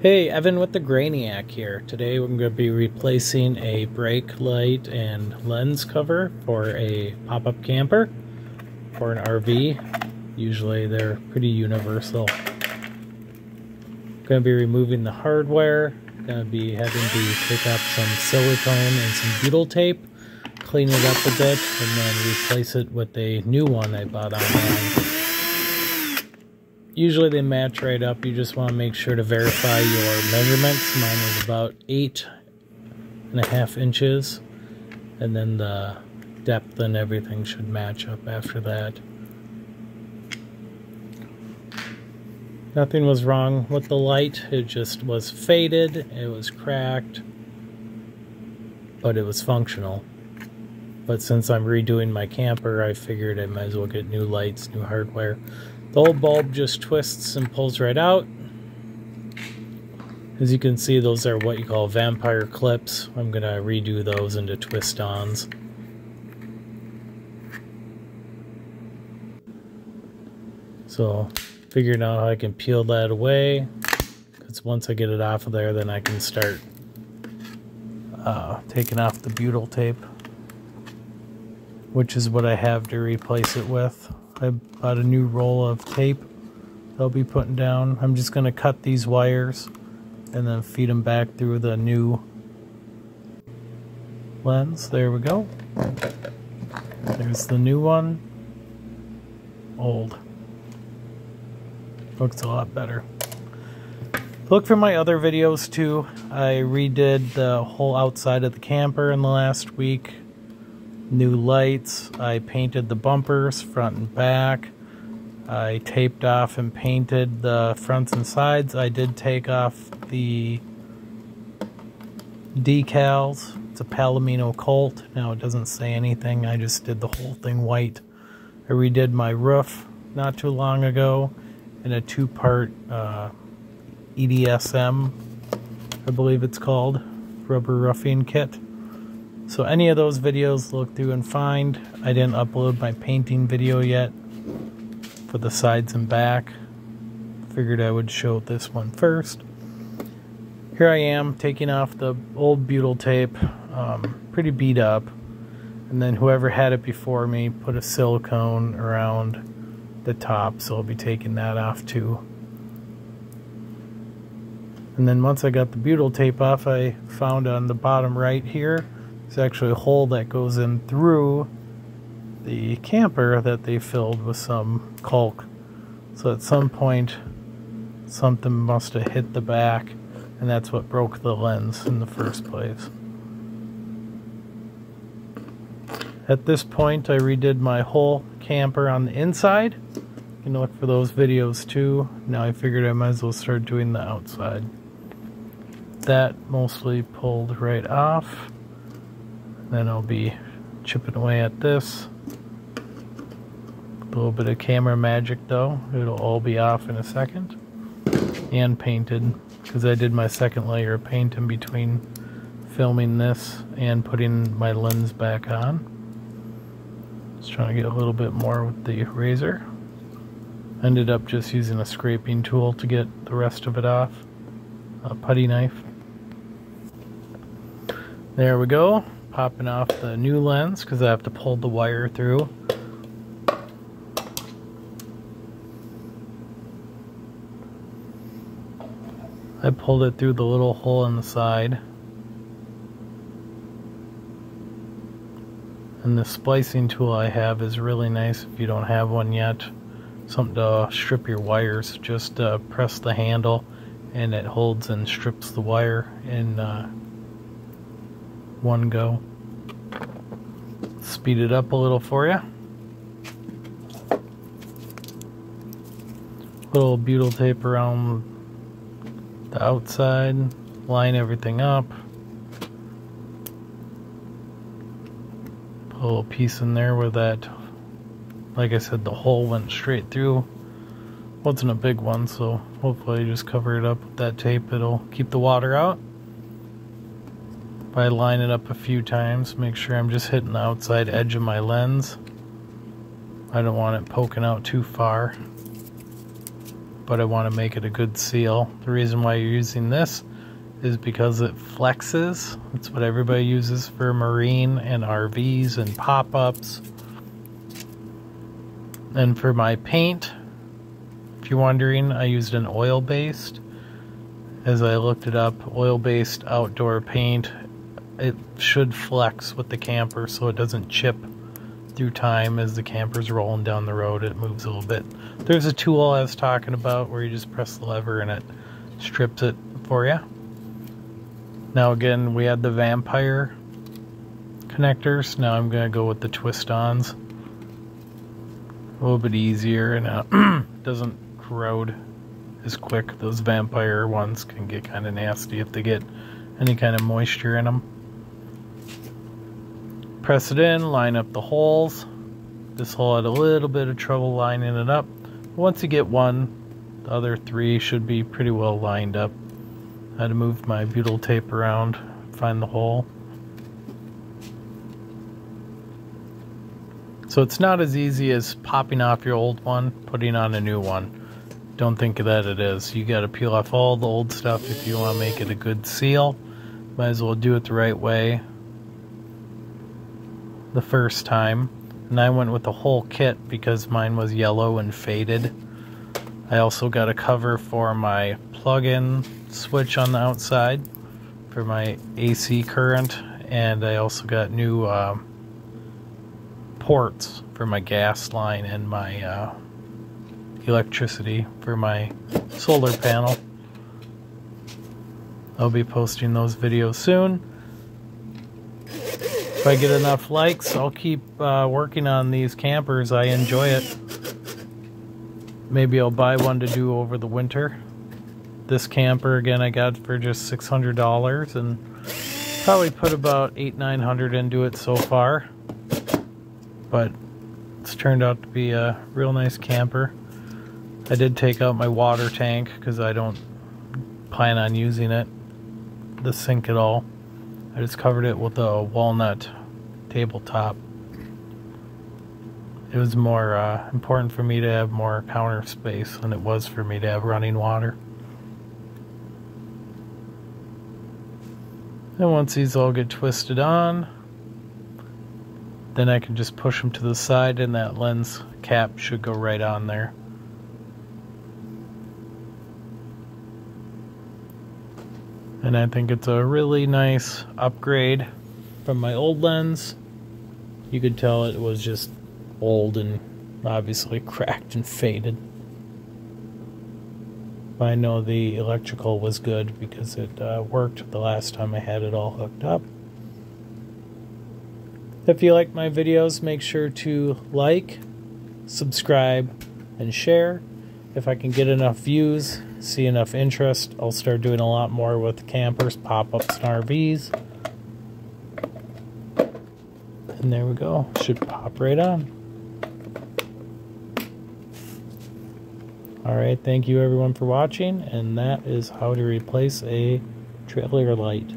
Hey, Evan with the Grainiac here. Today we're going to be replacing a brake light and lens cover for a pop-up camper or an RV. Usually they're pretty universal. Going to be removing the hardware. Going to be having to take off some silicone and some butyl tape, clean it up a bit, and then replace it with a new one I bought online. Usually they match right up. You just want to make sure to verify your measurements. Mine was about 8.5 inches, and then the depth and everything should match up after that. Nothing was wrong with the light. It just was faded, it was cracked, but it was functional. But since I'm redoing my camper, I figured I might as well get new lights, new hardware. The old bulb just twists and pulls right out. As you can see, those are what you call vampire clips. I'm going to redo those into twist-ons. So, figuring out how I can peel that away. Because once I get it off of there, then I can start taking off the butyl tape, which is what I have to replace it with. I bought a new roll of tape I'll be putting down. I'm just going to cut these wires and then feed them back through the new lens. There we go. There's the new one. Old. Looks a lot better. Look for my other videos too. I redid the whole outside of the camper in the last week. New lights. I painted the bumpers front and back. I taped off and painted the fronts and sides. I did take off the decals. It's a Palomino Colt. Now it doesn't say anything. I just did the whole thing white. I redid my roof not too long ago in a two-part EDSM, I believe it's called, rubber roofing kit. So any of those videos look through and find. I didn't upload my painting video yet for the sides and back. Figured I would show this one first. Here I am taking off the old butyl tape, pretty beat up. And then whoever had it before me put a silicone around the top, so I'll be taking that off too. And then once I got the butyl tape off, I found on the bottom right here, there's actually a hole that goes in through the camper that they filled with some caulk. So at some point, something must have hit the back, and that's what broke the lens in the first place. At this point, I redid my whole camper on the inside. You can look for those videos too. Now I figured I might as well start doing the outside. That mostly pulled right off. Then I'll be chipping away at this. A little bit of camera magic though. It'll all be off in a second. And painted, because I did my second layer of paint in between filming this and putting my lens back on. Just trying to get a little bit more with the razor. Ended up just using a scraping tool to get the rest of it off. A putty knife. There we go. Popping off the new lens because I have to pull the wire through. I pulled it through the little hole in the side. And the splicing tool I have is really nice if you don't have one yet. Something to strip your wires. Just press the handle and it holds and strips the wire in one go. Speed it up a little for you. Little butyl tape around the outside. Line everything up. Put a little piece in there where that, like I said, the hole went straight through. Wasn't a big one, so hopefully just cover it up with that tape. It'll keep the water out. If I line it up a few times, make sure I'm just hitting the outside edge of my lens. I don't want it poking out too far. but I want to make it a good seal. The reason why you're using this is because it flexes. It's what everybody uses for marine and RVs and pop-ups. And for my paint, if you're wondering, I used an oil-based. As I looked it up, oil-based outdoor paint, it should flex with the camper so it doesn't chip through time as the camper's rolling down the road. It moves a little bit. There's a tool I was talking about where you just press the lever and it strips it for you. Now again, we had the vampire connectors. Now I'm going to go with the twist-ons. A little bit easier, and doesn't corrode as quick. Those vampire ones can get kind of nasty if they get any kind of moisture in them. Press it in, line up the holes. This hole had a little bit of trouble lining it up. Once you get one, the other three should be pretty well lined up. I had to move my butyl tape around, find the hole. So it's not as easy as popping off your old one, putting on a new one. Don't think that it is. You got to peel off all the old stuff if you want to make it a good seal. Might as well do it the right way the first time. And I went with the whole kit because mine was yellow and faded. I also got a cover for my plug-in switch on the outside for my AC current, and I also got new ports for my gas line and my electricity for my solar panel. I'll be posting those videos soon. If I get enough likes, I'll keep working on these campers. I enjoy it. Maybe I'll buy one to do over the winter. This camper, again, I got for just $600 and probably put about $800-900 into it so far. But it's turned out to be a real nice camper. I did take out my water tank because I don't plan on using it, the sink at all. I just covered it with a walnut tabletop. It was more important for me to have more counter space than it was for me to have running water. And once these all get twisted on, then I can just push them to the side and that lens cap should go right on there. And I think it's a really nice upgrade from my old lens. You could tell it was just old and obviously cracked and faded. But I know the electrical was good because it worked the last time I had it all hooked up. If you like my videos, make sure to like, subscribe, and share. If I can get enough views, see enough interest, I'll start doing a lot more with campers, pop-ups, and RVs. And there we go. Should pop right on. Alright, thank you everyone for watching, and that is how to replace a trailer light.